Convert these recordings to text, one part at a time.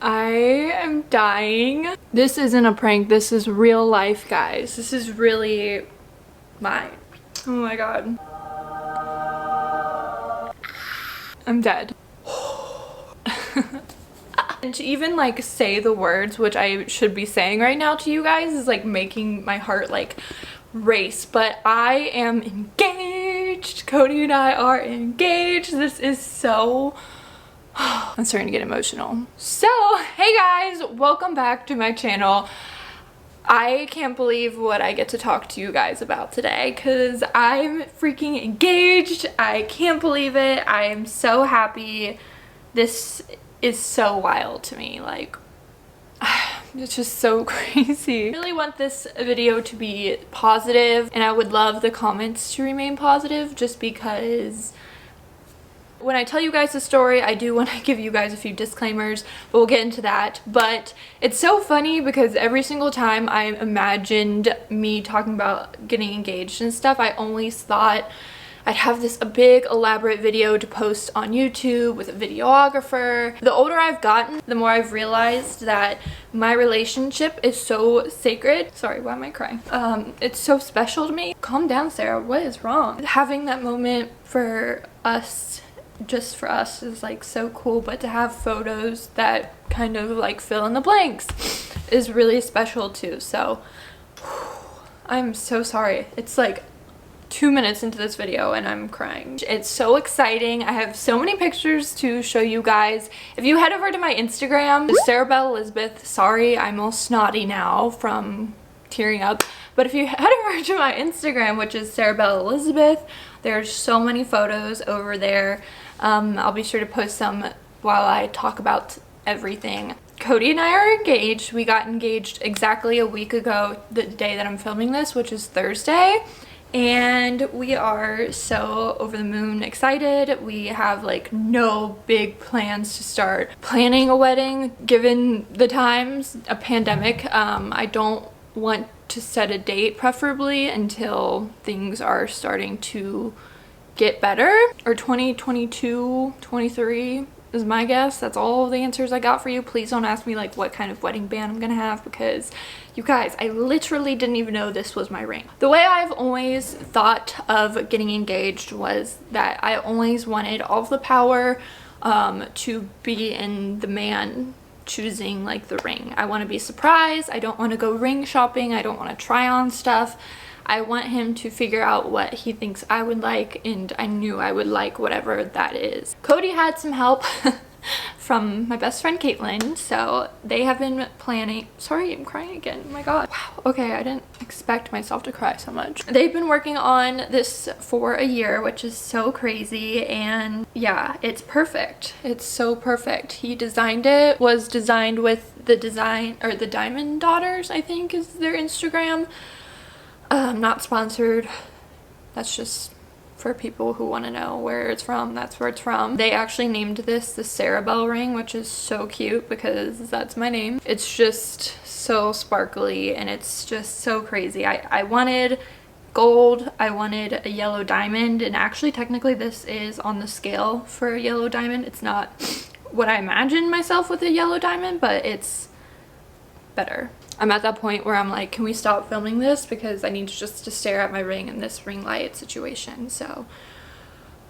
I am dying. This isn't a prank. This is real life, guys. This is really mine. Oh my god. I'm dead. And to even like say the words which I should be saying right now to you guys is like making my heart like race. But I am engaged. Cody and I are engaged. This is so... I'm starting to get emotional. So, hey guys, welcome back to my channel. I can't believe what I get to talk to you guys about today because I'm freaking engaged. I can't believe it. I am so happy. This is so wild to me. Like, it's just so crazy. I really want this video to be positive, and I would love the comments to remain positive just because when I tell you guys the story, I do want to give you guys a few disclaimers, but we'll get into that. But it's so funny because every single time I imagined me talking about getting engaged and stuff, I always thought I'd have a big elaborate video to post on YouTube with a videographer. The older I've gotten, the more I've realized that my relationship is so sacred. Sorry, why am I crying? It's so special to me. Calm down, Sarah. What is wrong? Having that moment for us, just for us, is like so cool, but to have photos that kind of like fill in the blanks is really special too. So I'm so sorry. It's like 2 minutes into this video and I'm crying. It's so exciting. I have so many pictures to show you guys. If you head over to my Instagram, Sarah Belle Elizabeth, sorry I'm all snotty now from tearing up, but if you head over to my Instagram, which is Sarah Belle Elizabeth, there's so many photos over there. I'll be sure to post some while I talk about everything. Cody and I are engaged. We got engaged exactly a week ago, the day that I'm filming this, which is Thursday. And we are so over the moon excited. We have like no big plans to start planning a wedding given the times, a pandemic. I don't want to set a date preferably until things are starting to get better, or 2022, 23 is my guess. That's all the answers I got for you. Please don't ask me like what kind of wedding band I'm gonna have, because you guys, I literally didn't even know this was my ring. The way I've always thought of getting engaged was that I always wanted all of the power to be in the man choosing like the ring. I want to be surprised. I don't want to go ring shopping. I don't want to try on stuff. I want him to figure out what he thinks I would like, and I knew I would like whatever that is. Cody had some help from my best friend Caitlin, so they have been planning. Sorry, I'm crying again. Oh my god. Wow. Okay, I didn't expect myself to cry so much. They've been working on this for a year, which is so crazy, and yeah, it's perfect. It's so perfect. He designed it, was designed with the Diamond Daughters, I think is their Instagram. Not sponsored. That's just for people who want to know where it's from. That's where it's from. They actually named this the Sarah Belle ring, which is so cute because that's my name. It's just so sparkly and it's just so crazy. I wanted gold, I wanted a yellow diamond, and actually technically this is on the scale for a yellow diamond. It's not what I imagined myself with a yellow diamond, but it's better. I'm at that point where I'm like, can we stop filming this because I need just to stare at my ring in this ring light situation. So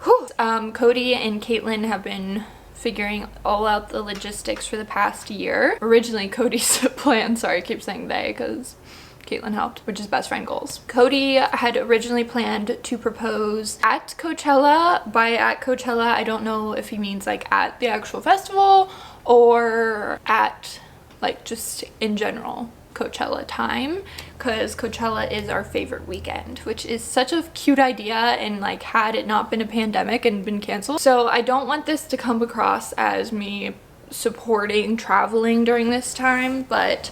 whew. Cody and Caitlin have been figuring all out the logistics for the past year. Originally Cody's plan, sorry I keep saying they because Caitlin helped, which is best friend goals. Cody had originally planned to propose at Coachella. By at Coachella, I don't know if he means like at the actual festival or at like just in general Coachella time, because Coachella is our favorite weekend, which is such a cute idea, and like had it not been a pandemic and been canceled. So I don't want this to come across as me supporting traveling during this time, but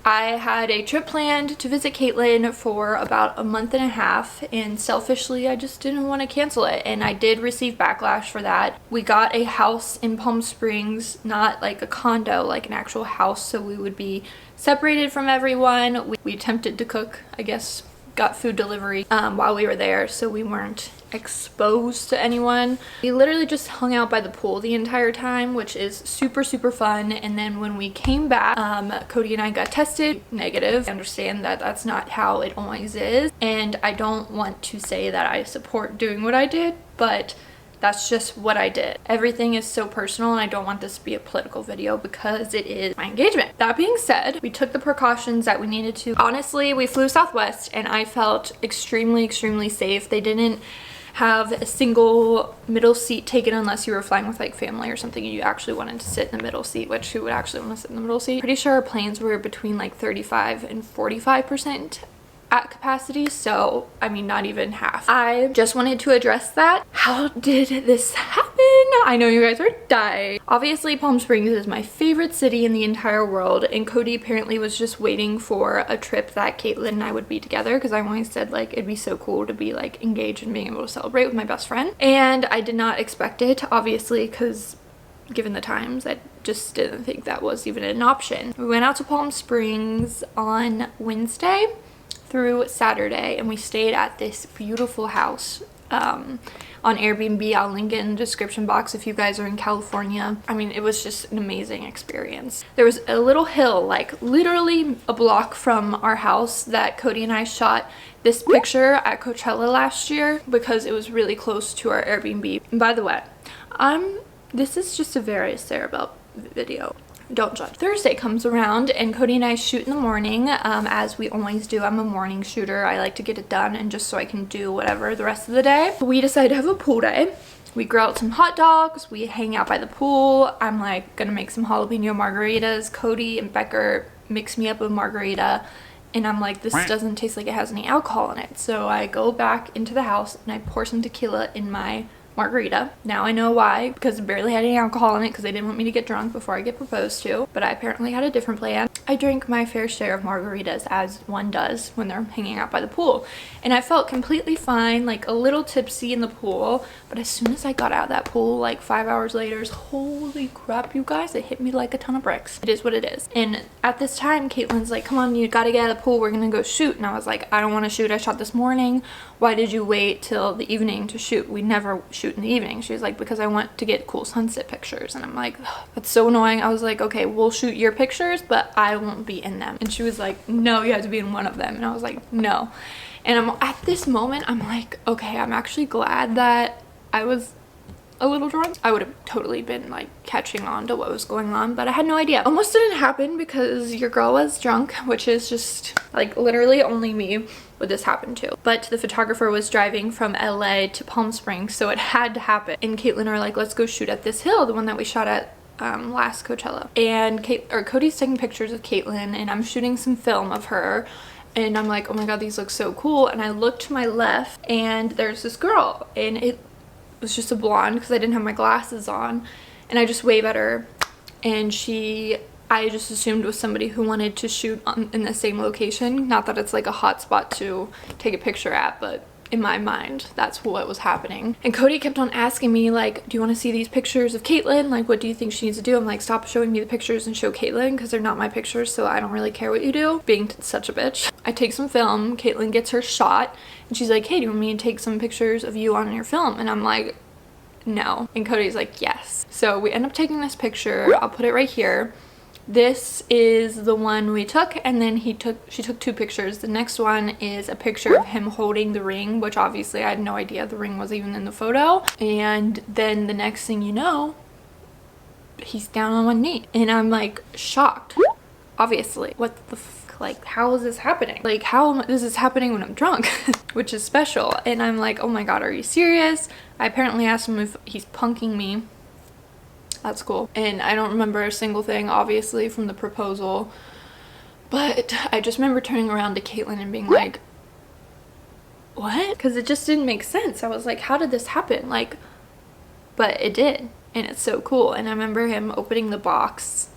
I had a trip planned to visit Caitlin for about a month and a half, and selfishly I just didn't want to cancel it, and I did receive backlash for that. We got a house in Palm Springs, not like a condo, like an actual house, so we would be separated from everyone. We attempted to cook, I guess, got food delivery while we were there, so we weren't exposed to anyone. We literally just hung out by the pool the entire time, which is super fun. And then when we came back, Cody and I got tested negative. I understand that that's not how it always is, and I don't want to say that I support doing what I did, but that's just what I did. Everything is so personal, and I don't want this to be a political video because it is my engagement. That being said, we took the precautions that we needed to. Honestly, we flew Southwest and I felt extremely safe. They didn't have a single middle seat taken unless you were flying with like family or something and you actually wanted to sit in the middle seat, which who would actually want to sit in the middle seat? Pretty sure our planes were between like 35 and 45% at capacity, so I mean not even half. I just wanted to address that. How did this happen? I know you guys are dying. Obviously Palm Springs is my favorite city in the entire world, and Cody apparently was just waiting for a trip that Caitlin and I would be together, because I always said like it'd be so cool to be like engaged and being able to celebrate with my best friend, and I did not expect it, obviously, because given the times I just didn't think that was even an option. We went out to Palm Springs on Wednesday through Saturday, and we stayed at this beautiful house on Airbnb. I'll link it in the description box if you guys are in California. I mean, it was just an amazing experience. There was a little hill like literally a block from our house that Cody and I shot this picture at Coachella last year because it was really close to our Airbnb. And by the way, this is just a very Sarah Bell video. Don't judge. Thursday comes around and Cody and I shoot in the morning, as we always do. I'm a morning shooter. I like to get it done and just so I can do whatever the rest of the day. We decided to have a pool day. We grill out some hot dogs. We hang out by the pool. I'm like gonna make some jalapeno margaritas. Cody and Becker mix me up a margarita, and I'm like, this doesn't taste like it has any alcohol in it. So I go back into the house and I pour some tequila in my margarita. Now I know why, because it barely had any alcohol in it, because they didn't want me to get drunk before I get proposed to, but I apparently had a different plan. I drank my fair share of margaritas, as one does when they're hanging out by the pool, and I felt completely fine, like a little tipsy in the pool, but as soon as I got out of that pool like 5 hours later, holy crap you guys, it hit me like a ton of bricks. It is what it is. And at this time Caitlin's like, come on, you gotta get out of the pool, we're gonna go shoot. And I was like, I don't want to shoot, I shot this morning. Why did you wait till the evening to shoot? We never shoot in the evening. She was like, because I want to get cool sunset pictures. And I'm like, that's so annoying. I was like, okay, we'll shoot your pictures, but I won't be in them. And she was like, no, you have to be in one of them. And I was like, no. And I'm at this moment, I'm like, okay, I'm actually glad that I was a little drunk. I would have totally been like catching on to what was going on, but I had no idea. Almost didn't happen because your girl was drunk, which is just like literally only me would this happen to. But the photographer was driving from LA to Palm Springs, so it had to happen. And Caitlin are like, let's go shoot at this hill, the one that we shot at last Coachella. And Cody's taking pictures of Caitlin, and I'm shooting some film of her. And I'm like, oh my god, these look so cool. And I look to my left and there's this girl, and it was just a blonde because I didn't have my glasses on, and I just wave at her, and I just assumed was somebody who wanted to shoot in the same location. Not that it's like a hot spot to take a picture at, but in my mind that's what was happening. And Cody kept on asking me like, do you want to see these pictures of Caitlin? Like, what do you think she needs to do? I'm like, stop showing me the pictures and show Caitlin, because they're not my pictures, so I don't really care what you do. Being such a bitch. I take some film, Caitlin gets her shot, and she's like, hey, do you want me to take some pictures of you on your film? And I'm like, no. And Cody's like, yes. So we end up taking this picture. I'll put it right here. This is the one we took, and then she took 2 pictures. The next one is a picture of him holding the ring, which obviously I had no idea the ring was even in the photo. And then the next thing you know, he's down on one knee, and I'm like shocked, obviously. What the like, how is this happening? Like, how is this happening when I'm drunk? Which is special. And I'm like, oh my god, are you serious? I apparently asked him if he's punking me. That's cool. And I don't remember a single thing, obviously, from the proposal, but I just remember turning around to Caitlin and being like, what? Because it just didn't make sense. I was like, how did this happen? Like, but it did, and it's so cool. And I remember him opening the box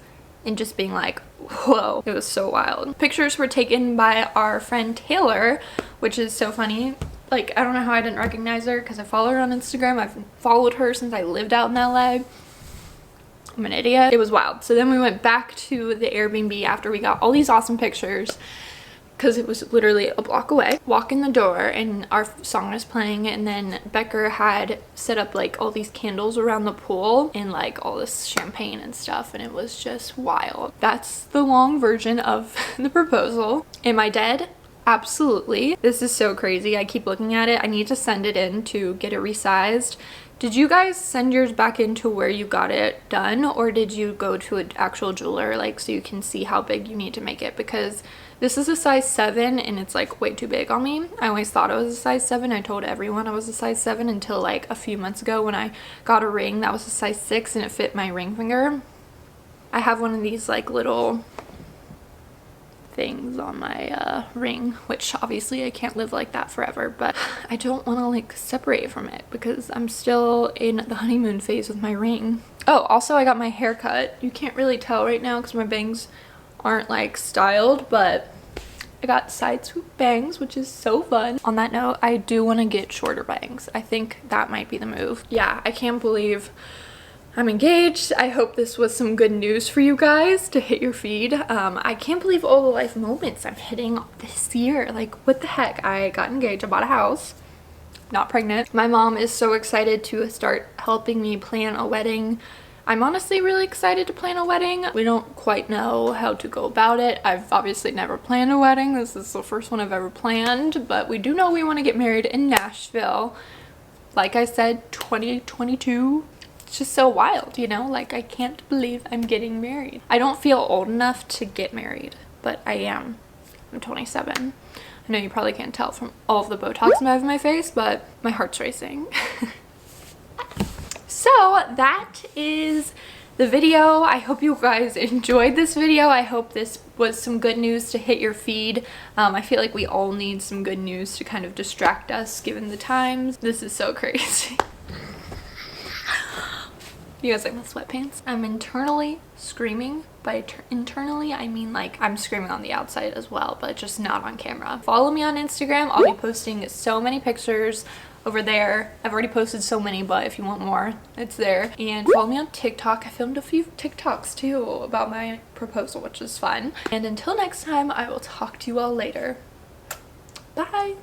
and just being like, whoa. It was so wild. Pictures were taken by our friend Taylor, which is so funny. Like, I don't know how I didn't recognize her, because I follow her on Instagram. I've followed her since I lived out in LA. I'm an idiot. It was wild. So then we went back to the Airbnb after we got all these awesome pictures. because it was literally a block away. Walk in the door and our song was playing, and then Becker had set up like all these candles around the pool and like all this champagne and stuff, and it was just wild. That's the long version of the proposal. Am I dead? Absolutely. This is so crazy. I keep looking at it. I need to send it in to get it resized. Did you guys send yours back into where you got it done, or did you go to an actual jeweler like so you can see how big you need to make it? Because this is a size 7 and it's like way too big on me. I always thought it was a size 7. I told everyone I was a size 7 until like a few months ago when I got a ring that was a size 6 and it fit my ring finger. I have one of these like little things on my ring, which obviously I can't live like that forever, but I don't want to like separate from it because I'm still in the honeymoon phase with my ring. Oh, also I got my hair cut. You can't really tell right now because my bangs aren't like styled, but I got side swoop bangs, which is so fun. On that note, I do want to get shorter bangs. I think that might be the move. Yeah, I can't believe I'm engaged. I hope this was some good news for you guys to hit your feed. I can't believe all the life moments I'm hitting this year. Like, what the heck? I got engaged, I bought a house, not pregnant. My mom is so excited to start helping me plan a wedding. I'm honestly really excited to plan a wedding. We don't quite know how to go about it. I've obviously never planned a wedding. This is the first one I've ever planned, but we do know we want to get married in Nashville. Like I said, 2022. It's just so wild, you know? Like, I can't believe I'm getting married. I don't feel old enough to get married, but I am. I'm 27. I know you probably can't tell from all of the Botox I have in my face, but my heart's racing. So that is the video. I hope you guys enjoyed this video. I hope this was some good news to hit your feed. I feel like we all need some good news to kind of distract us given the times. This is so crazy. You guys like my sweatpants? I'm internally screaming. By internally, I mean like I'm screaming on the outside as well, but just not on camera. Follow me on Instagram. I'll be posting so many pictures over there. I've already posted so many, but if you want more, it's there. And follow me on TikTok. I filmed a few TikToks too about my proposal, which is fun. And until next time, I will talk to you all later. Bye.